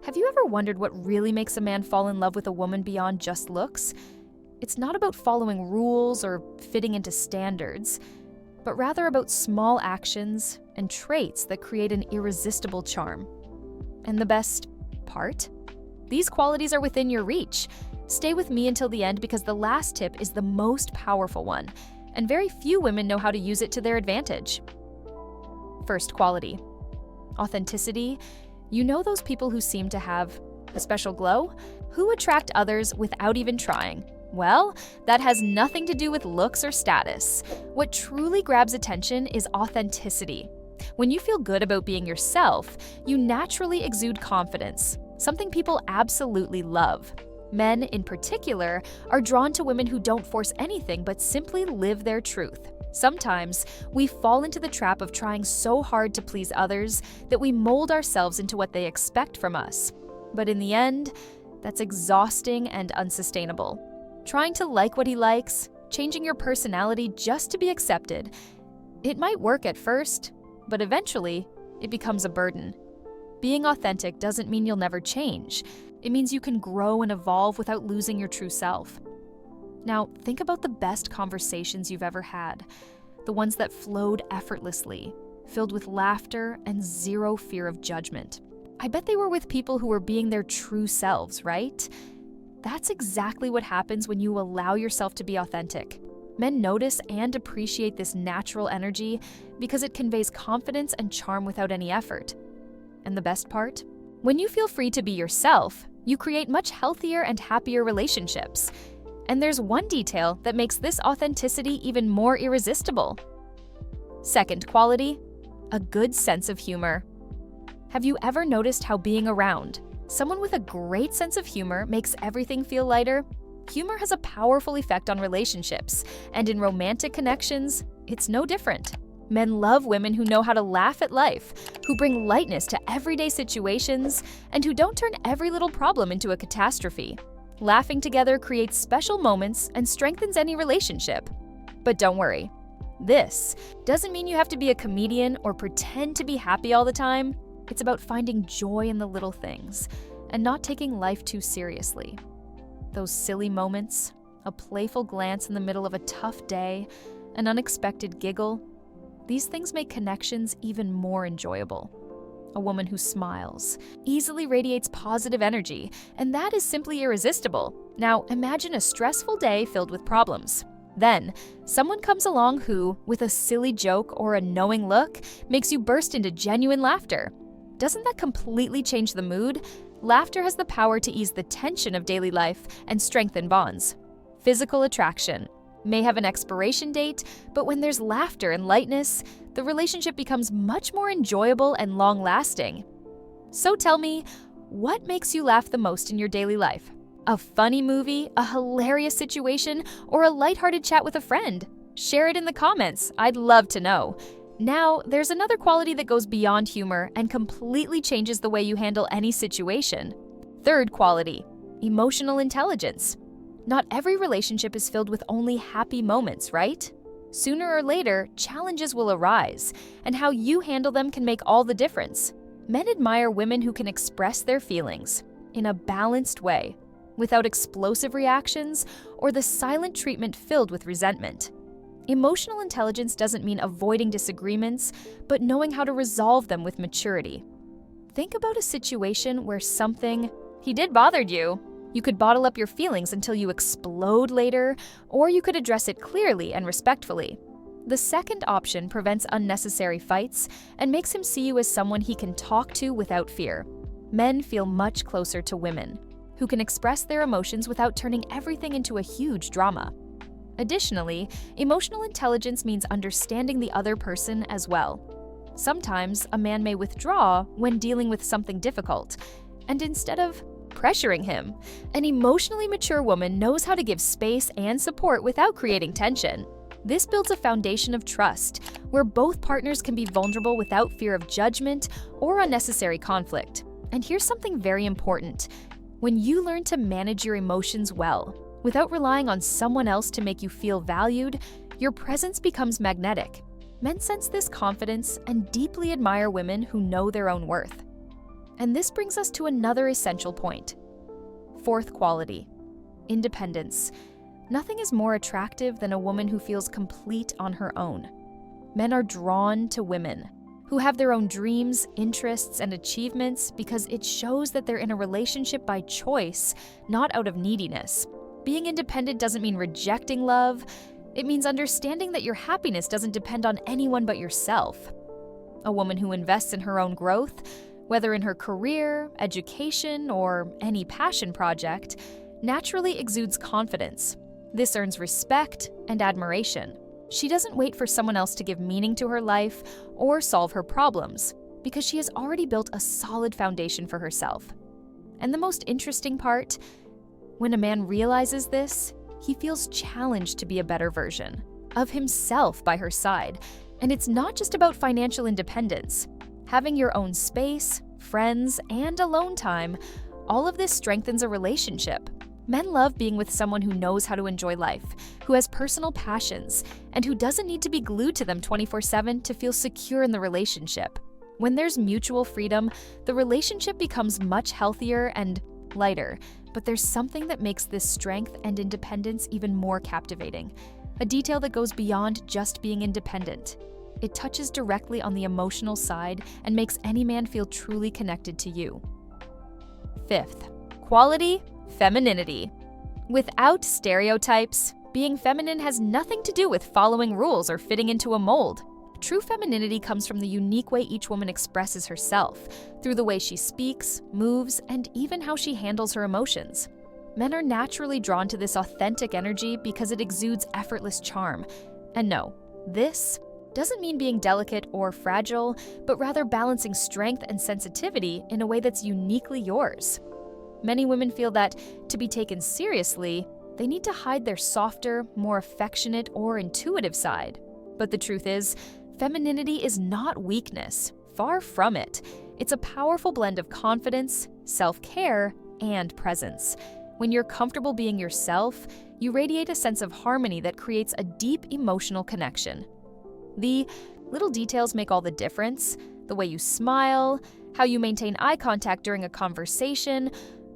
Have you ever wondered what really makes a man fall in love with a woman beyond just looks? It's not about following rules or fitting into standards, but rather about small actions and traits that create an irresistible charm. And the best part? These qualities are within your reach. Stay with me until the end because the last tip is the most powerful one, and very few women know how to use it to their advantage. First quality: authenticity. You know those people who seem to have a special glow? Who attract others without even trying? Well, that has nothing to do with looks or status. What truly grabs attention is authenticity. When you feel good about being yourself, you naturally exude confidence, something people absolutely love. Men, in particular, are drawn to women who don't force anything but simply live their truth. Sometimes, we fall into the trap of trying so hard to please others that we mold ourselves into what they expect from us. But in the end, that's exhausting and unsustainable. Trying to like what he likes, changing your personality just to be accepted, it might work at first, but eventually, it becomes a burden. Being authentic doesn't mean you'll never change. It means you can grow and evolve without losing your true self. Now, think about the best conversations you've ever had, the ones that flowed effortlessly, filled with laughter and zero fear of judgment. I bet they were with people who were being their true selves, right? That's exactly what happens when you allow yourself to be authentic. Men notice and appreciate this natural energy because it conveys confidence and charm without any effort. And the best part? When you feel free to be yourself, you create much healthier and happier relationships. And there's one detail that makes this authenticity even more irresistible. Second quality: a good sense of humor. Have you ever noticed how being around someone with a great sense of humor makes everything feel lighter? Humor has a powerful effect on relationships, and in romantic connections, it's no different. Men love women who know how to laugh at life, who bring lightness to everyday situations, and who don't turn every little problem into a catastrophe. Laughing together creates special moments and strengthens any relationship. But don't worry, this doesn't mean you have to be a comedian or pretend to be happy all the time. It's about finding joy in the little things and not taking life too seriously. Those silly moments, a playful glance in the middle of a tough day, an unexpected giggle, these things make connections even more enjoyable. A woman who smiles easily radiates positive energy, and that is simply irresistible. Now, imagine a stressful day filled with problems. Then, someone comes along who, with a silly joke or a knowing look, makes you burst into genuine laughter. Doesn't that completely change the mood? Laughter has the power to ease the tension of daily life and strengthen bonds. Physical attraction may have an expiration date, but when there's laughter and lightness, the relationship becomes much more enjoyable and long-lasting. So tell me, what makes you laugh the most in your daily life? A funny movie, a hilarious situation, or a lighthearted chat with a friend? Share it in the comments. I'd love to know. Now, there's another quality that goes beyond humor and completely changes the way you handle any situation. Third quality: emotional intelligence. Not every relationship is filled with only happy moments, right? Sooner or later, challenges will arise, and how you handle them can make all the difference. Men admire women who can express their feelings in a balanced way, without explosive reactions or the silent treatment filled with resentment. Emotional intelligence doesn't mean avoiding disagreements, but knowing how to resolve them with maturity. Think about a situation where something he did bothered you. You could bottle up your feelings until you explode later, or you could address it clearly and respectfully. The second option prevents unnecessary fights and makes him see you as someone he can talk to without fear. Men feel much closer to women, who can express their emotions without turning everything into a huge drama. Additionally, emotional intelligence means understanding the other person as well. Sometimes a man may withdraw when dealing with something difficult, and instead of pressuring him, an emotionally mature woman knows how to give space and support without creating tension. This builds a foundation of trust, where both partners can be vulnerable without fear of judgment or unnecessary conflict. And here's something very important. When you learn to manage your emotions well, without relying on someone else to make you feel valued, your presence becomes magnetic. Men sense this confidence and deeply admire women who know their own worth. And this brings us to another essential point. Fourth quality, independence. Nothing is more attractive than a woman who feels complete on her own. Men are drawn to women who have their own dreams, interests, and achievements because it shows that they're in a relationship by choice, not out of neediness. Being independent doesn't mean rejecting love. It means understanding that your happiness doesn't depend on anyone but yourself. A woman who invests in her own growth, whether in her career, education, or any passion project, naturally exudes confidence. This earns respect and admiration. She doesn't wait for someone else to give meaning to her life or solve her problems, because she has already built a solid foundation for herself. And the most interesting part, when a man realizes this, he feels challenged to be a better version of himself by her side. And it's not just about financial independence. Having your own space, friends, and alone time, all of this strengthens a relationship. Men love being with someone who knows how to enjoy life, who has personal passions, and who doesn't need to be glued to them 24/7 to feel secure in the relationship. When there's mutual freedom, the relationship becomes much healthier and lighter, but there's something that makes this strength and independence even more captivating. A detail that goes beyond just being independent. It touches directly on the emotional side and makes any man feel truly connected to you. Fifth, quality, femininity. Without stereotypes, being feminine has nothing to do with following rules or fitting into a mold. True femininity comes from the unique way each woman expresses herself, through the way she speaks, moves, and even how she handles her emotions. Men are naturally drawn to this authentic energy because it exudes effortless charm. And no, this doesn't mean being delicate or fragile, but rather balancing strength and sensitivity in a way that's uniquely yours. Many women feel that to be taken seriously, they need to hide their softer, more affectionate, or intuitive side. But the truth is, femininity is not weakness. Far from it. It's a powerful blend of confidence, self-care, and presence. When you're comfortable being yourself, you radiate a sense of harmony that creates a deep emotional connection. The little details make all the difference. The way you smile, how you maintain eye contact during a conversation,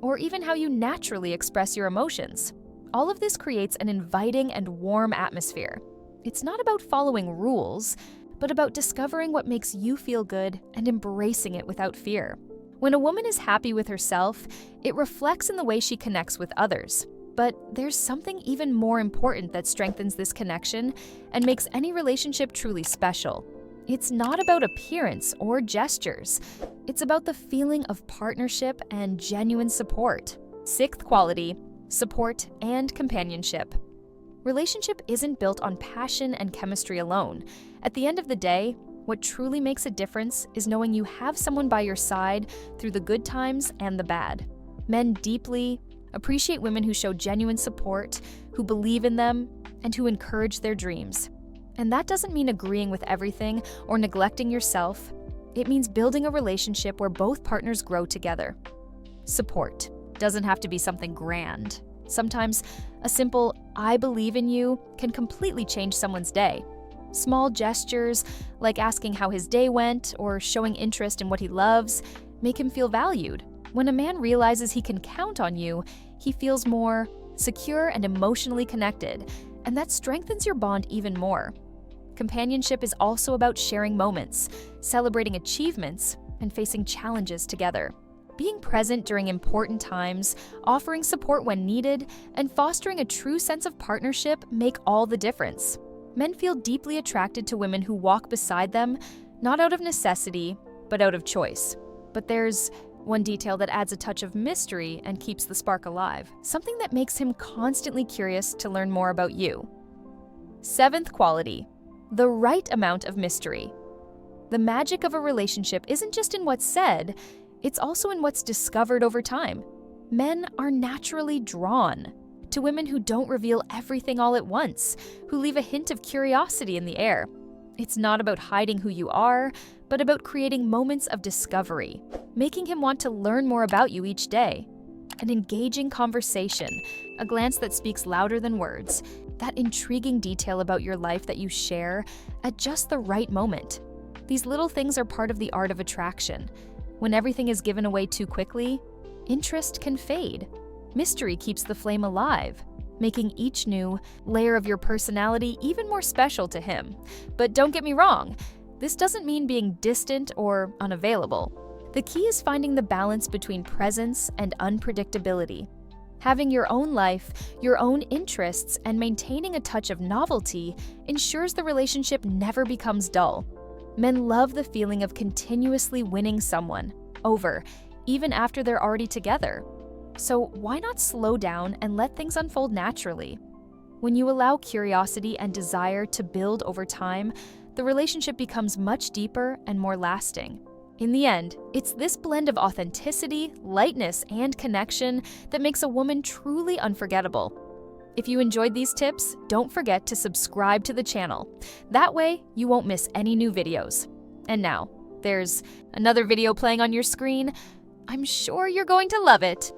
or even how you naturally express your emotions. All of this creates an inviting and warm atmosphere. It's not about following rules, but about discovering what makes you feel good and embracing it without fear. When a woman is happy with herself, it reflects in the way she connects with others. But there's something even more important that strengthens this connection and makes any relationship truly special. It's not about appearance or gestures. It's about the feeling of partnership and genuine support. Sixth quality, support and companionship. Relationship isn't built on passion and chemistry alone. At the end of the day, what truly makes a difference is knowing you have someone by your side through the good times and the bad. Men deeply appreciate women who show genuine support, who believe in them, and who encourage their dreams. And that doesn't mean agreeing with everything or neglecting yourself. It means building a relationship where both partners grow together. Support doesn't have to be something grand. Sometimes a simple "I believe in you" can completely change someone's day. Small gestures, like asking how his day went or showing interest in what he loves, make him feel valued. When a man realizes he can count on you, he feels more secure and emotionally connected, and that strengthens your bond even more. Companionship is also about sharing moments, celebrating achievements, and facing challenges together. Being present during important times, offering support when needed, and fostering a true sense of partnership make all the difference. Men feel deeply attracted to women who walk beside them, not out of necessity, but out of choice. But there's one detail that adds a touch of mystery and keeps the spark alive, something that makes him constantly curious to learn more about you. Seventh quality, the right amount of mystery. The magic of a relationship isn't just in what's said, it's also in what's discovered over time. Men are naturally drawn to women who don't reveal everything all at once, who leave a hint of curiosity in the air. It's not about hiding who you are, but about creating moments of discovery, making him want to learn more about you each day. An engaging conversation, a glance that speaks louder than words, that intriguing detail about your life that you share at just the right moment. These little things are part of the art of attraction. When everything is given away too quickly, interest can fade. Mystery keeps the flame alive, making each new layer of your personality even more special to him. But don't get me wrong, this doesn't mean being distant or unavailable. The key is finding the balance between presence and unpredictability. Having your own life, your own interests, and maintaining a touch of novelty ensures the relationship never becomes dull. Men love the feeling of continuously winning someone over, even after they're already together. So why not slow down and let things unfold naturally? When you allow curiosity and desire to build over time, the relationship becomes much deeper and more lasting. In the end, it's this blend of authenticity, lightness, and connection that makes a woman truly unforgettable. If you enjoyed these tips, don't forget to subscribe to the channel. That way, you won't miss any new videos. And now, there's another video playing on your screen. I'm sure you're going to love it.